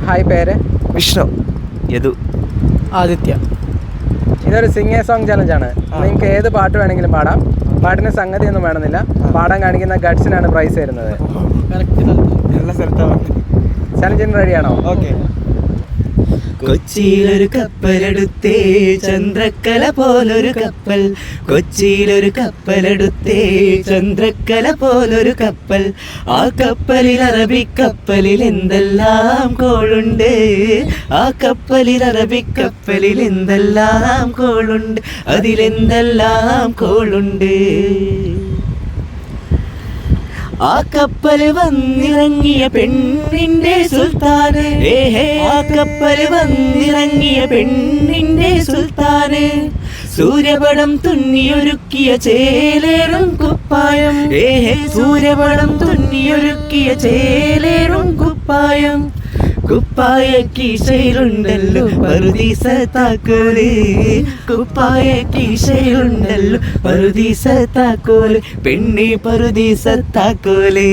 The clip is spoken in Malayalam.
ഹായ്, പേര്? വിഷ്ണു. യദു. ആദിത്യ. ഇതൊരു സിംഗ് എ സോങ് ചലഞ്ചാണ്. നിങ്ങൾക്ക് ഏത് പാട്ട് വേണമെങ്കിലും പാടാം. പാട്ടിന് സംഗതി ഒന്നും വേണമെന്നില്ല. പാടാൻ കാണിക്കുന്ന ഗഡ്സിനാണ് പ്രൈസ് തരുന്നത്. നല്ല സ്ഥലത്താണ്. ചലഞ്ചിന് റെഡിയാണോ? ഓക്കെ. കൊച്ചിയിലൊരു കപ്പലെടുത്തേ ചന്ദ്രക്കല പോലൊരു കപ്പൽ. കൊച്ചിയിലൊരു കപ്പലെടുത്തേ ചന്ദ്രക്കല പോലൊരു കപ്പൽ. ആ കപ്പലിൽ അറബിക്കപ്പലിൽ എന്തെല്ലാം കോളുണ്ട്. ആ കപ്പലിൽ അറബിക്കപ്പലിൽ എന്തെല്ലാം കോളുണ്ട്. അതിലെന്തെല്ലാം കോളുണ്ട്. ആ കപ്പല് വന്നിറങ്ങിയ പെണ്ണിന്റെ സുൽത്താന്. ആ കപ്പല് വന്നിറങ്ങിയ പെണ്ണിന്റെ സുൽത്താന്. സൂര്യപടം തുന്നിയൊരുക്കിയ ചേലേറും കുപ്പായം. സൂര്യപടം തുന്നിയൊരുക്കിയ ചേലേറും കുപ്പായം. കുപ്പായ കീശയിലുണ്ടല്ലോ പറുദീസ താക്കോല്. കുപ്പായ കീശയിലുണ്ടല്ലോ പറുദീസ താക്കോല്. പെണ്ണി പറുദീസ താക്കോല്.